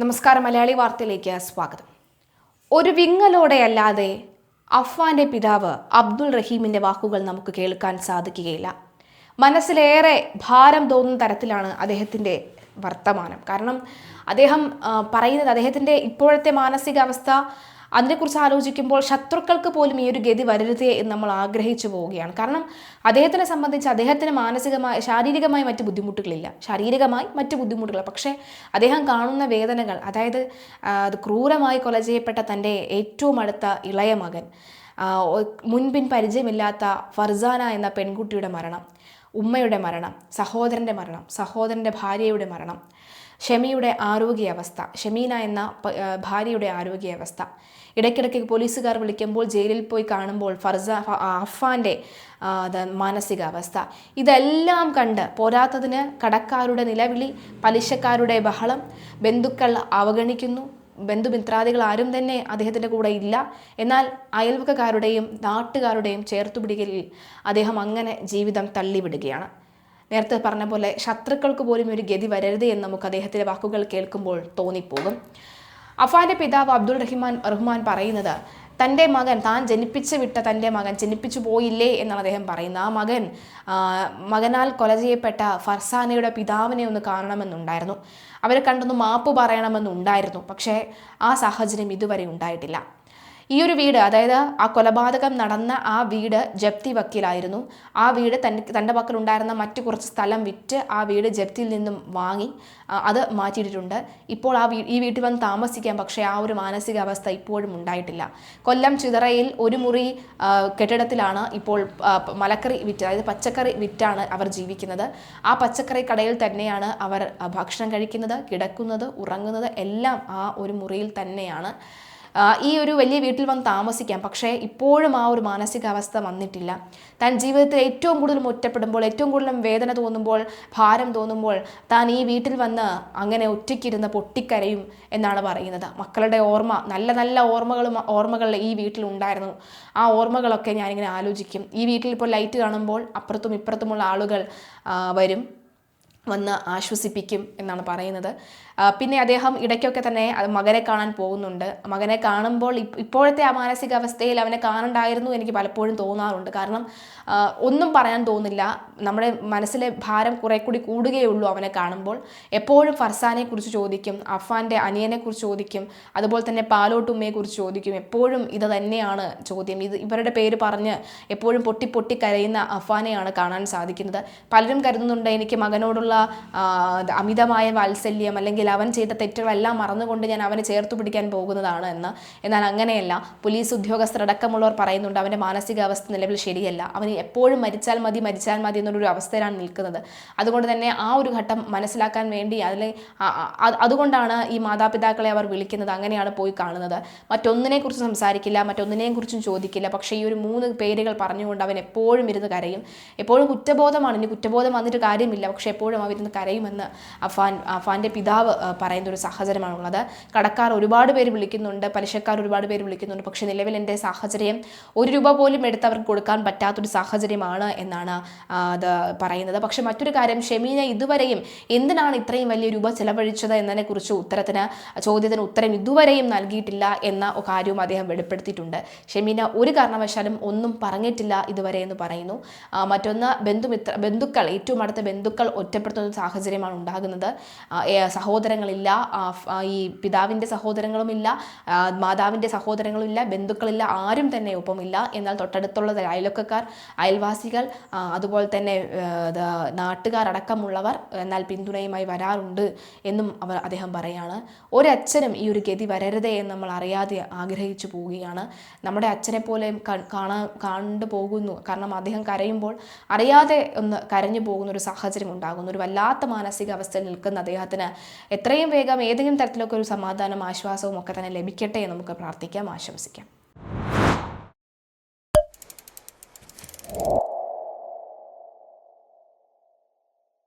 നമസ്കാരം. മലയാളി വാർത്തയിലേക്ക് സ്വാഗതം. ഒരു വിങ്ങലോടെയല്ലാതെ അഫ്വാന്റെ പിതാവ് അബ്ദുൾ റഹീമിന്റെ വാക്കുകൾ നമുക്ക് കേൾക്കാൻ സാധിക്കുകയില്ല. മനസ്സിലേറെ ഭാരം തോന്നുന്ന തരത്തിലാണ് അദ്ദേഹത്തിൻ്റെ വർത്തമാനം. കാരണം അദ്ദേഹം പറയുന്നത് അദ്ദേഹത്തിൻ്റെ ഇപ്പോഴത്തെ മാനസികാവസ്ഥ, അതിനെക്കുറിച്ച് ആലോചിക്കുമ്പോൾ ശത്രുക്കൾക്ക് പോലും ഈ ഒരു ഗതി വരരുതേ എന്ന് നമ്മൾ ആഗ്രഹിച്ചു പോവുകയാണ്. കാരണം അദ്ദേഹത്തിനെ സംബന്ധിച്ച് അദ്ദേഹത്തിന് ശാരീരികമായി മറ്റ് ബുദ്ധിമുട്ടുകളില്ല, പക്ഷേ അദ്ദേഹം കാണുന്ന വേദനകൾ, അതായത് ക്രൂരമായി കൊല ചെയ്യപ്പെട്ട തൻ്റെ ഏറ്റവും അടുത്ത ഇളയ മകൻ, മുൻപിൻ പരിചയമില്ലാത്ത ഫർസാന എന്ന പെൺകുട്ടിയുടെ മരണം, ഉമ്മയുടെ മരണം, സഹോദരൻ്റെ മരണം, സഹോദരൻ്റെ ഭാര്യയുടെ മരണം, ഷെമിയുടെ ആരോഗ്യാവസ്ഥ, ഷെമീന എന്ന ഭാര്യയുടെ ആരോഗ്യാവസ്ഥ, ഇടയ്ക്കിടയ്ക്ക് പോലീസുകാർ വിളിക്കുമ്പോൾ ജയിലിൽ പോയി കാണുമ്പോൾ അഫ്വാൻ്റെ മാനസികാവസ്ഥ, ഇതെല്ലാം കണ്ട് പോരാത്തതിന് കടക്കാരുടെ നിലവിളി, പലിശക്കാരുടെ ബഹളം, ബന്ധുക്കൾ അവഗണിക്കുന്നു, ബന്ധുമിത്രാദികൾ ആരും തന്നെ അദ്ദേഹത്തിൻ്റെ കൂടെ ഇല്ല. എന്നാൽ അയൽവക്കക്കാരുടെയും നാട്ടുകാരുടെയും ചേർത്തുപിടിക്കലിൽ അദ്ദേഹം അങ്ങനെ ജീവിതം തള്ളിവിടുകയാണ്. നേരത്തെ പറഞ്ഞ പോലെ ശത്രുക്കൾക്ക് പോലും ഒരു ഗതി വരരുത് എന്ന് നമുക്ക് അദ്ദേഹത്തിൻ്റെ വാക്കുകൾ കേൾക്കുമ്പോൾ തോന്നിപ്പോകും. അഫ്വാന്റെ പിതാവ് അബ്ദുൾ റഹ്മാൻ പറയുന്നത്, തൻ്റെ മകൻ, താൻ ജനിപ്പിച്ചു വിട്ട തൻ്റെ മകൻ ജനിപ്പിച്ചു പോയില്ലേ എന്നാണ് അദ്ദേഹം പറയുന്നത്. ആ മകനാൽ കൊല ചെയ്യപ്പെട്ട ഫർസാനയുടെ പിതാവിനെ ഒന്ന് കാണണമെന്നുണ്ടായിരുന്നു, അവരെ കണ്ടൊന്ന് മാപ്പ് പറയണമെന്നുണ്ടായിരുന്നു. പക്ഷേ ആ സാഹചര്യം ഇതുവരെ ഉണ്ടായിട്ടില്ല. ഈ ഒരു വീട്, അതായത് ആ കൊലപാതകം നടന്ന ആ വീട് ജപ്തി വക്കീലായിരുന്നു. ആ വീട് തൻ്റെ പക്കലുണ്ടായിരുന്ന മറ്റു കുറച്ച് സ്ഥലം വിറ്റ് ആ വീട് ജപ്തിയിൽ നിന്നും വാങ്ങി അത് മാറ്റിയിട്ടുണ്ട്. ഇപ്പോൾ ഈ വീട്ടിൽ വന്ന് താമസിക്കാം, പക്ഷേ ആ ഒരു മാനസികാവസ്ഥ ഇപ്പോഴും ഉണ്ടായിട്ടില്ല. കൊല്ലം ചിതറയിൽ ഒരു മുറി കെട്ടിടത്തിലാണ് ഇപ്പോൾ മലക്കറി വിറ്റ്, അതായത് പച്ചക്കറി വിറ്റാണ് അവർ ജീവിക്കുന്നത്. ആ പച്ചക്കറി കടയിൽ തന്നെയാണ് അവർ ഭക്ഷണം കഴിക്കുന്നത്, കിടക്കുന്നത്, ഉറങ്ങുന്നത് എല്ലാം ആ ഒരു മുറിയിൽ തന്നെയാണ്. ഈ ഒരു വലിയ വീട്ടിൽ വന്ന് താമസിക്കാം, പക്ഷേ ഇപ്പോഴും ആ ഒരു മാനസികാവസ്ഥ വന്നിട്ടില്ല. താൻ ജീവിതത്തിൽ ഏറ്റവും കൂടുതൽ ഒറ്റപ്പെടുമ്പോൾ, ഏറ്റവും കൂടുതൽ വേദന തോന്നുമ്പോൾ, ഭാരം തോന്നുമ്പോൾ താൻ ഈ വീട്ടിൽ വന്ന് അങ്ങനെ ഒറ്റയ്ക്കിരുന്ന് പൊട്ടിക്കരയും എന്നാണ് പറയുന്നത്. മക്കളുടെ ഓർമ്മ, നല്ല നല്ല ഓർമ്മകൾ ഈ വീട്ടിലുണ്ടായിരുന്നു. ആ ഓർമ്മകളൊക്കെ ഞാനിങ്ങനെ ആലോചിക്കും. ഈ വീട്ടിൽ ഇപ്പോൾ ലൈറ്റ് കാണുമ്പോൾ അപ്പുറത്തും ഇപ്പുറത്തുമുള്ള ആളുകൾ വന്ന് ആശ്വസിപ്പിക്കും എന്നാണ് പറയുന്നത്. പിന്നെ അദ്ദേഹം ഇടയ്ക്കൊക്കെ തന്നെ മകനെ കാണാൻ പോകുന്നുണ്ട്. മകനെ കാണുമ്പോൾ ഇപ്പോഴത്തെ ആ മാനസികാവസ്ഥയിൽ അവനെ കാണണ്ടായിരുന്നു എനിക്ക് പലപ്പോഴും തോന്നാറുണ്ട്. കാരണം ഒന്നും പറയാൻ തോന്നില്ല, നമ്മുടെ മനസ്സിലെ ഭാരം കുറെ കൂടി കൂടുകയുള്ളൂ അവനെ കാണുമ്പോൾ. എപ്പോഴും ഫർസാനെക്കുറിച്ച് ചോദിക്കും, അഫ്വാൻ്റെ അനിയനെക്കുറിച്ച് ചോദിക്കും, അതുപോലെ തന്നെ പാലോട്ടുമ്മയെക്കുറിച്ച് ചോദിക്കും. എപ്പോഴും ഇത് തന്നെയാണ് ചോദ്യം. ഇവരുടെ പേര് പറഞ്ഞ് എപ്പോഴും പൊട്ടി കരയുന്ന അഫ്വാനെയാണ് കാണാൻ സാധിക്കുന്നത്. പലരും കരുതുന്നുണ്ട് എനിക്ക് മകനോടുള്ള അമിതമായ വാത്സല്യം, അല്ലെങ്കിൽ അവൻ ചെയ്ത തെറ്റുകളെല്ലാം മറന്നുകൊണ്ട് ഞാൻ അവനെ ചേർത്തു പിടിക്കാൻ പോകുന്നതാണ് എന്ന്. എന്നാൽ അങ്ങനെയല്ല. പോലീസ് ഉദ്യോഗസ്ഥരടക്കമുള്ളവർ പറയുന്നുണ്ട് അവൻ്റെ മാനസികാവസ്ഥ നിലവിൽ ശരിയല്ല, അവന് എപ്പോഴും മരിച്ചാൽ മതി എന്നുള്ളൊരു അവസ്ഥയിലാണ് നിൽക്കുന്നത്. അതുകൊണ്ട് തന്നെ ആ ഒരു ഘട്ടം മനസ്സിലാക്കാൻ വേണ്ടി അതുകൊണ്ടാണ് ഈ മാതാപിതാക്കളെ അവർ വിളിക്കുന്നത്, അങ്ങനെയാണ് പോയി കാണുന്നത്. മറ്റൊന്നിനെക്കുറിച്ച് സംസാരിക്കില്ല, മറ്റൊന്നിനെക്കുറിച്ചും ചോദിക്കില്ല. പക്ഷേ ഈ ഒരു 3 പേരുകൾ പറഞ്ഞുകൊണ്ട് അവൻ എപ്പോഴും ഇരുന്ന് കരയും. എപ്പോഴും കുറ്റബോധമാണ്. ഇനി കുറ്റബോധം വന്നിട്ട് കാര്യമില്ല, പക്ഷേ എപ്പോഴും അവരിന്ന് കരയുമെന്ന് അഫ്വാന്റെ പിതാവ് പറയുന്ന ഒരു സാഹചര്യമാണുള്ളത്. കടക്കാർ ഒരുപാട് പേര് വിളിക്കുന്നുണ്ട്, പലിശക്കാർ ഒരുപാട് പേര് വിളിക്കുന്നുണ്ട്. പക്ഷേ നിലവിൽ എൻ്റെ സാഹചര്യം 1 രൂപ പോലും എടുത്ത് അവർക്ക് കൊടുക്കാൻ പറ്റാത്തൊരു സാഹചര്യമാണ് എന്നാണ് അത് പറയുന്നത്. പക്ഷെ മറ്റൊരു കാര്യം, ഷെമീന ഇതുവരെയും എന്തിനാണ് ഇത്രയും വലിയ രൂപ ചെലവഴിച്ചത് എന്നതിനെക്കുറിച്ച് ചോദ്യത്തിന് ഉത്തരം ഇതുവരെയും നൽകിയിട്ടില്ല എന്ന കാര്യവും അദ്ദേഹം വെളിപ്പെടുത്തിയിട്ടുണ്ട്. ഷെമീന ഒരു കാരണവശാലും ഒന്നും പറഞ്ഞിട്ടില്ല ഇതുവരെ എന്ന് പറയുന്നു. മറ്റൊന്ന്, ബന്ധുക്കൾ, ഏറ്റവും അടുത്ത ബന്ധുക്കൾ ഒറ്റപ്പെടുത്തുന്ന സാഹചര്യമാണ് ഉണ്ടാകുന്നത്. സഹോദരങ്ങളില്ല, ഈ പിതാവിൻ്റെ സഹോദരങ്ങളുമില്ല, മാതാവിൻ്റെ സഹോദരങ്ങളുമില്ല, ബന്ധുക്കളില്ല, ആരും തന്നെ ഒപ്പമില്ല. എന്നാൽ തൊട്ടടുത്തുള്ള അയൽവക്കക്കാർ, അയൽവാസികൾ, അതുപോലെ തന്നെ നാട്ടുകാരടക്കമുള്ളവർ എന്നാൽ പിന്തുണയുമായി വരാറുണ്ട് എന്നും അദ്ദേഹം പറയാണ്. ഒരച്ഛനും ഈ ഒരു ഗതി വരരുതേ എന്ന് നമ്മൾ അറിയാതെ ആഗ്രഹിച്ചു പോവുകയാണ്. നമ്മുടെ അച്ഛനെ പോലെ കണ്ടു പോകുന്നു. കാരണം അദ്ദേഹം കരയുമ്പോൾ അറിയാതെ ഒന്ന് കരഞ്ഞു പോകുന്ന ഒരു സാഹചര്യം ഉണ്ടാകുന്നു. ഒരു വല്ലാത്ത മാനസികാവസ്ഥയിൽ നിൽക്കുന്ന അദ്ദേഹത്തിന് എത്രയും വേഗം ഏതെങ്കിലും തരത്തിലൊക്കെ ഒരു സമാധാനം, ആശ്വാസവും ഒക്കെ തന്നെ ലഭിക്കട്ടെ എന്ന് നമുക്ക് പ്രാർത്ഥിക്കാം, ആശംസിക്കാം.